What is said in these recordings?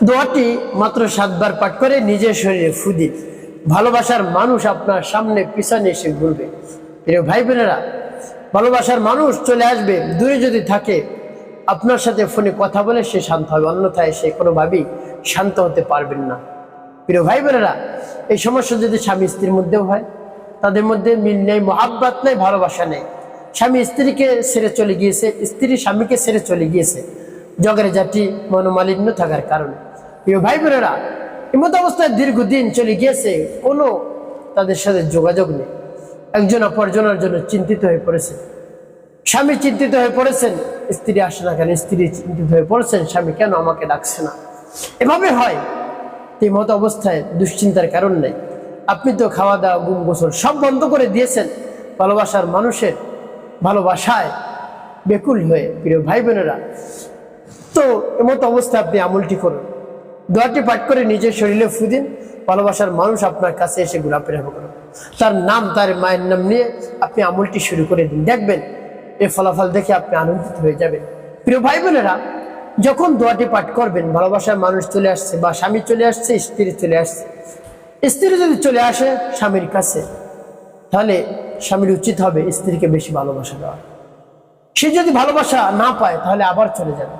দোয়াটি মাত্র 7 বার পাঠ করে নিজের শরীরে ফু দিন। ভালোবাসার মানুষ আপনার সামনে পিছনে এসে ঘুরবে। প্রিয় ভাই বোনেরা, ভালোবাসার মানুষ চলে আসবে। দূরে যদি থাকে আপনার সাথে ফোনে কথা বলে সে শান্ত হবে, অন্যথায় সে কোনোভাবেই শান্ত হতে পারবেন না। প্রিয় ভাই বোনেরা, এই সমস্যা যদি স্বামী স্ত্রীর মধ্যেও হয়, তাদের মধ্যে মিল নেই, মহাব্বত নেই, ভালোবাসা নেই, স্বামী স্ত্রীকে ছেড়ে চলে গিয়েছে, স্ত্রী স্বামীকে ছেড়ে চলে গিয়েছে ঝগড়া ঝাঁটি মনোমালিন্য থাকার কারণে। প্রিয় ভাই বোনেরা, এমত অবস্থায় দীর্ঘদিন চলে গিয়েছে, কোনো তাদের সাথে যোগাযোগ নেই, একজন অপরজনের জন্য চিন্তিত হয়ে পড়েছে। স্বামী চিন্তিত হয়ে পড়েছেন, স্ত্রী আসে না কেন, স্ত্রী চিন্তিত হয়ে পড়েছেন, স্বামী কেন আমাকে ডাকছে না। এভাবে হয়। এই মতো অবস্থায় দুশ্চিন্তার কারণ নেই। আপনি তো খাওয়া দাওয়া ঘুম গোসল সব বন্ধ করে দিয়েছেন ভালোবাসার মানুষের ভালোবাসায় বেকুল হয়ে। প্রিয় ভাই বোনেরা, তো এমতো অবস্থায় আপনি আমলটি করুন, দোয়াটি পাঠ করে নিজের শরীরে ফু দিন। ভালোবাসার মানুষ আপনার কাছে এসে ঘোরাফেরা করুন, তার নাম, তার মায়ের নাম নিয়ে আপনি আমলটি শুরু করে দিন। দেখবেন এই ফলাফল দেখে আপনি আনন্দিত হয়ে যাবেন। প্রিয় ভাই বোনেরা, যখন দোয়াটি পাঠ করবেন, ভালোবাসার মানুষ চলে আসছে বা স্বামী চলে আসছে, স্ত্রী চলে আসছে, স্ত্রী যদি চলে আসে স্বামীর কাছে, তাহলে স্বামীর উচিত হবে স্ত্রীকে বেশি ভালোবাসা দেওয়া। সে যদি ভালোবাসা না পায় তাহলে আবার চলে যাবে,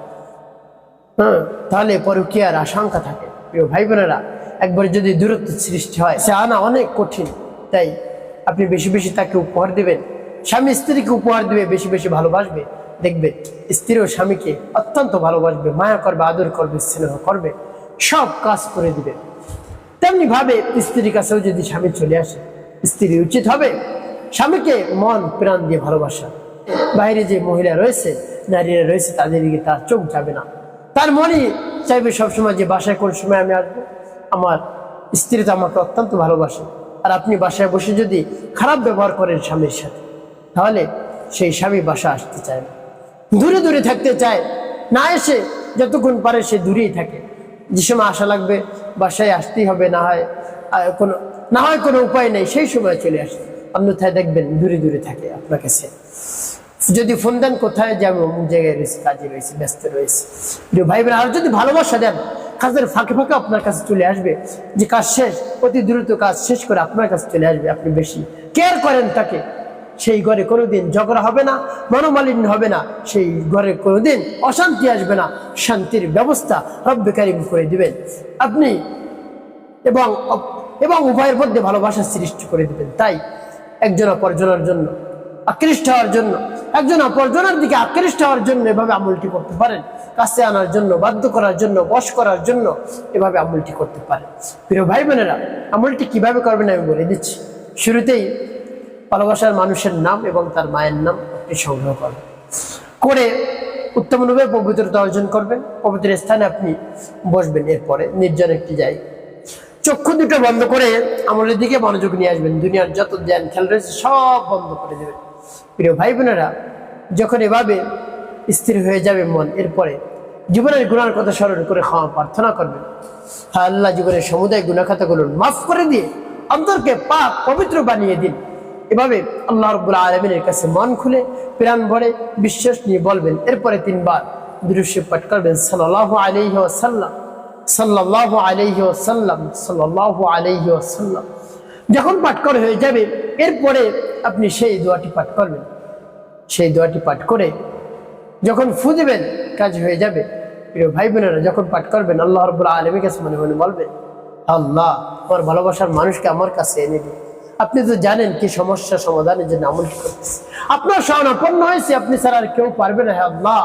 তাহলে পরকীয়ার আশঙ্কা থাকে। প্রিয় ভাই বোনেরা, একবার যদি দূরত্ব সৃষ্টি হয় সে আনা অনেক কঠিন। তাই আপনি বেশি বেশি তাকে উপহার দিবেন, স্বামী স্ত্রীকে উপহার দিবে, বেশি বেশি ভালোবাসবে। দেখবেন স্ত্রীও স্বামীকে অত্যন্ত ভালোবাসবে, মায়া করবে, আদর করবে, স্নেহ করবে, সব কাজ করে দিবে। তেমনি ভাবে স্ত্রীর কাছেও যদি স্বামী চলে আসে, স্ত্রী উচিত হবে স্বামীকে মন প্রাণ দিয়ে ভালোবাসা। বাইরে যে মহিলা রয়েছে, নারীরা রয়েছে, তাদের দিকে তার চোখ যাবে না, তার মনে চাইবে সবসময় যে বাসায় কোন সময় আমি আসবো, আমার স্ত্রী তো আমাকে অত্যন্ত ভালোবাসে। আর আপনি বাসায় বসে যদি খারাপ ব্যবহার করেন স্বামীর সাথে, তাহলে সেই স্বামী বাসা আসতে চায় না, দূরে দূরে থাকতে চায়, না এসে যতক্ষণ পারে সে দূরেই থাকে। যে সময় আসা লাগবে বাসায় আসতেই হবে, না হয় কোনো উপায় নেই, সেই সময় চলে আসে। অন্যথায় দেখবেন দূরে দূরে থাকে আপনার কাছে। যদি ফোন দেন কোথায় যাবে, অমুক জায়গায় রয়েছে, কাজে রয়েছে, ব্যস্ত রয়েছে। প্রিয় ভাই বোন, আর যদি ভালোবাসা দেন, কাজের ফাঁকে ফাঁকে আপনার কাছে চলে আসবে, যে কাজ শেষ অতি দ্রুত কাজ শেষ করে আপনার কাছে চলে আসবে। আপনি বেশি কেয়ার করেন তাকে, সেই ঘরে কোনোদিন ঝগড়া হবে না, মনোমালিন্য হবে না, সেই ঘরে কোনোদিন অশান্তি আসবে না, শান্তির ব্যবস্থা রব্বে কারিম করে দিবেন আপনি, এবং উভয়ের মধ্যে ভালোবাসার সৃষ্টি করে দিবেন। তাই একজন অপরজনের জন্য আকৃষ্ট হওয়ার জন্য, একজন অপরজনের দিকে আকৃষ্ট হওয়ার জন্য এভাবে আমলটি করতে পারেন। কাছে আনার জন্য, বাধ্য করার জন্য, বশ করার জন্য এভাবে আমলটি করতে পারেন। প্রিয় ভাই বোনেরা, আমলটি কিভাবে করবেন আমি বলে দিচ্ছি। শুরুতেই ভালোবাসার মানুষের নাম এবং তার মায়ের নাম আপনি সংগ্রহ করবেন, করে উত্তমভাবে পবিত্রতা অর্জন করবেন। পবিত্র স্থানে আপনি বসবেন। এরপরে নির্জন একটি জায়গা, চক্ষু দুটো বন্ধ করে আমলের দিকে মনোযোগ নিয়ে আসবেন। দুনিয়ার যত জ্ঞান খেয়াল রয়েছে সব বন্ধ করে দেবেন। প্রিয় ভাই বোনেরা, যখন এভাবে স্থির হয়ে যাবে মন, এরপরে জীবনের গুনার কথা স্মরণ করে ক্ষমা প্রার্থনা করবেন। হ্যাঁ আল্লাহ, জীবনের সমুদায় গুনাখাতাগুলো মাফ করে দিয়ে অন্তরকে পাক পবিত্র বানিয়ে দিন। এভাবে আল্লাহ রাব্বুল আলামিনের কাছে মন খুলে প্রাণ ভরে বিশ্বাস নিয়ে বলবেন। এরপরে 3 বার দুরূদ শরীফ পাঠ করবেন, সাল্লাল্লাহু আলাইহি ওয়াসাল্লাম, সাল্লাল্লাহু আলাইহি ওয়াসাল্লাম, সাল্লাল্লাহু আলাইহি ওয়াসাল্লাম। যখন পাঠ করা হয়ে যাবে, এরপরে আপনি সেই দোয়াটি পাঠ করবেন। সেই দোয়াটি পাঠ করে যখন ফু দিবেন, কাজ হয়ে যাবে। প্রিয় ভাই বোনেরা, যখন পাঠ করবেন আল্লাহ রাব্বুল আলামিনের কাছে মনে মনে বলবেন, আল্লাহ আমার ভালোবাসার মানুষকে আমার কাছে এনে দিন। আপনি তো জানেন কি সমস্যা সমাধানের জন্য আমলটি করতেছি, আপনার শরণাপন্ন হয়েছে, আপনি ছাড়া আর কেউ পারবে না। হ্যাঁ আল্লাহ,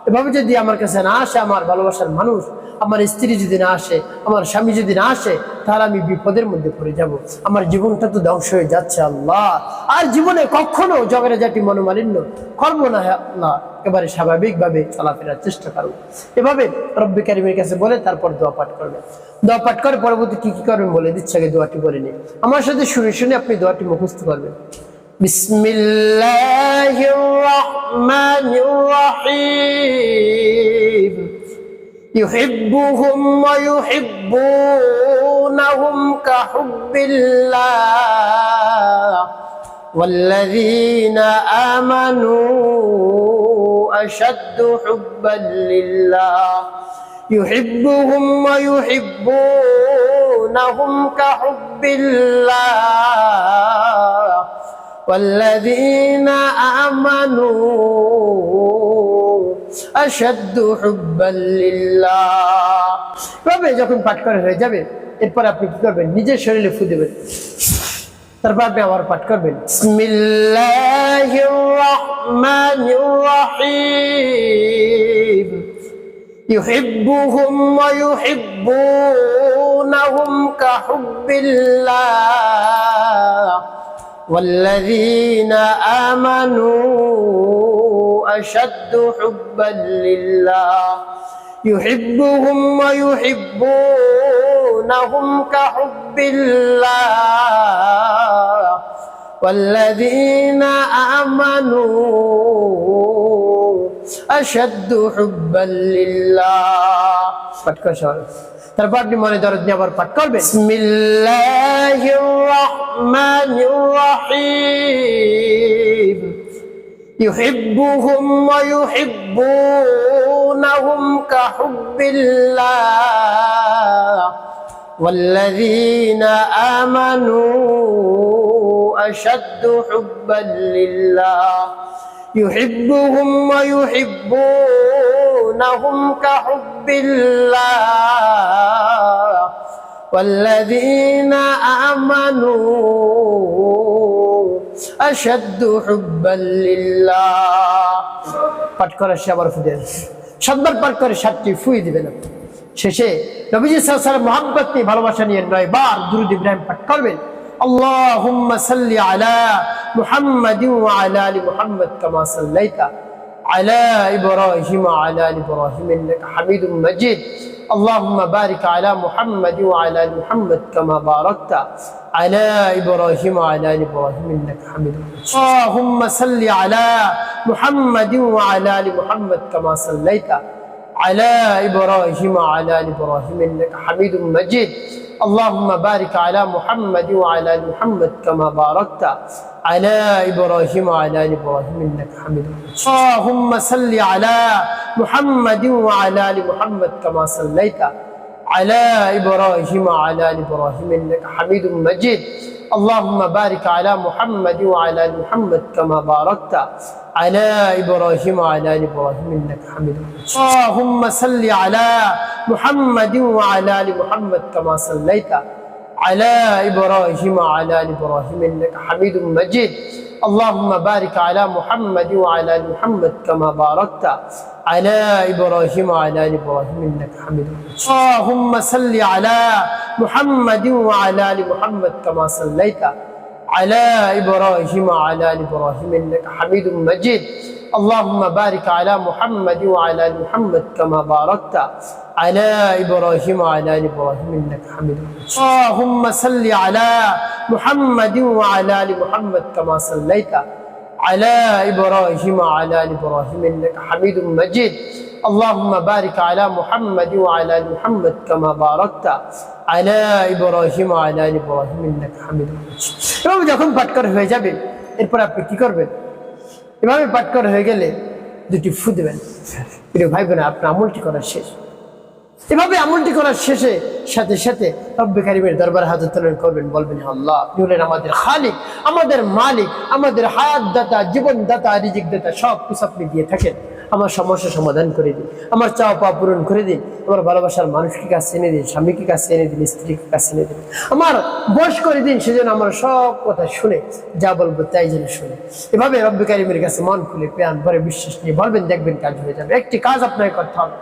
এভাবে যদি আমার কাছে না আসে আমার ভালোবাসার মানুষ, আমার স্ত্রী যদি না আসে, আমার স্বামী যদি না আসে, তাহলে আমি বিপদের মধ্যে পড়ে যাব, আমার জীবনটা তো ধ্বংস হয়ে যাচ্ছে। আল্লাহ, আর জীবনে কখনো ঝগড়া ঝাঁটি মনোমালিন্য করবো না। হ্যাঁ আল্লাহ, একেবারে স্বাভাবিকভাবে চলাফেরার চেষ্টা করবো। এভাবে রব্বে কারিমের কাছে বলে তারপর দোয়া পাঠ করবেন। দোয়া পাঠ করে পরবর্তী কি কি করবেন বলে দিচ্ছে, আগে দোয়াটি বলে নিন। আমার সাথে শুনে শুনে আপনি দোয়াটি মুখস্থ করবেন। বিসমিল্লাহির রহমানির রহিম। يحبهم ويحبونهم كحب الله والذين آمنوا أشد حبا لله يحبهم ويحبونهم كحب الله والذين آمنوا أشد حبا لله তবে যখন পাঠ করা হয়ে যাবে এরপর আপনি কি করবেন নিজের শরীরে ফু দিবেন তারপর আপনি আবার পাঠ করবেন বিসমিল্লাহির রহমানির রহিম يحبهم ويحبونهم كحب الله والذين آمنوا أشد حبا لله يحبهم ويحبونهم كحب الله والذين آمنوا أشد حبا لله পাঠ করা সহজ তারপর আপনি মনে দরদ নিয়ে আবার পাঠ করবেন বিসমিল্লাহির রহমানির রহিম يحبهم ويحبونهم كحب الله والذين آمنوا أشد حبا لله يحبهم ويحبونهم كحب الله والذين آمنوا أشد حبا لله পাঠ করার শেষে আবার ফুঁয়ে দেন সাতবার পাঠ করে 7টি ফুঁয়ে দিবেন শেষে নবীজি সাল্লাল্লাহু আলাইহি ওয়াসাল্লাম মহব্বত নিয়ে ভালোবাসা নিয়ে 9 বার দুরূদ ইব্রাহিম পাঠ করবেন اللهم صل على محمد وعلى ال محمد كما صليت على ابراهيم وعلى ال ابراهيم انك حميد مجيد اللهم بارك على محمد وعلى ال محمد كما باركت على ابراهيم وعلى ال ابراهيم انك حميد مجيد اللهم صل على محمد وعلى ال محمد كما صليت على ابراهيم وعلى ال ابراهيم انك حميد مجيد اللهم بارك على محمد وعلى ال محمد كما باركت على ابراهيم وعلى ال ابراهيم انك حميد مجيد اللهم صل على محمد وعلى ال محمد كما صليت على ابراهيم وعلى ال ابراهيم انك حميد مجيد اللهم بارك على محمد وعلى ال محمد كما باركت على ابراهيم وعلى ال ابراهيم انك حميد مجيد اللهم صل على محمد وعلى ال محمد كما صليت على ابراهيم وعلى ال ابراهيم انك حميد مجيد اللهم بارك على محمد وعلى ال محمد كما باركت على ابراهيم وعلى ال ابراهيم انك حميد مجيد اللهم صل على محمد وعلى ال محمد كما صليت على ابراهيم وعلى ال ابراهيم انك حميد مجيد اللهم بارك على محمد وعلى ال محمد كما باركت على ابراهيم وعلى ال ابراهيم انك حميد مجيد اللهم صل على محمد وعلى ال محمد كما صليت على ابراهيم وعلى ال ابراهيم انك حميد مجيد اللهم بارك على محمد وعلى ال محمد كما باركت على ابراهيم وعلى ال ابراهيم انك حميد مجيد এভাবে যখন পাঠ করা হয়ে যাবে এরপর আপনি কি করবেন এভাবে পাঠ করা হয়ে গেলে দুটি ফু দিবেন প্রিয় ভাই বোনেরা আপনার আমলটি করার শেষ এভাবে আমলটি করার শেষে সাথে সাথে রব্বে কারীমের দরবারে হাত উত্তোলন করবেন বলবেন আল্লাহ আপনি হলেন আমাদের খালিক আমাদের মালিক আমাদের হায়াত দাতা জীবন দাতা রিজিক দাতা সব কিছু আপনি দিয়ে থাকেন আমার সমস্যা সমাধান করে দিন আমার চাওয়া পাওয়া পূরণ করে দিন আমার ভালোবাসার মানুষকে কাছে এনে দিন স্বামীকে কাছে এনে দিন স্ত্রীকে কাছে এনে দিন আমার বশ করে দিন সেজন্য আমার সব কথা শুনে যা বলবো তাই যেন শুনে এভাবে রব্বে কারীমের কাছে মন খুলে প্রাণ ভরে বিশ্বাস নিয়ে বলবেন দেখবেন কাজ হয়ে যাবে একটি কাজ আপনাকে করতে হবে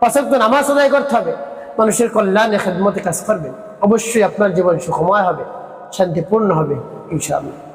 5 ওয়াক্ত নামাজ আদায় করতে হবে মানুষের কল্যাণে খেদমতে কাজ করবেন অবশ্যই আপনার জীবন সুখময় হবে শান্তিপূর্ণ হবে ইনশাআল্লাহ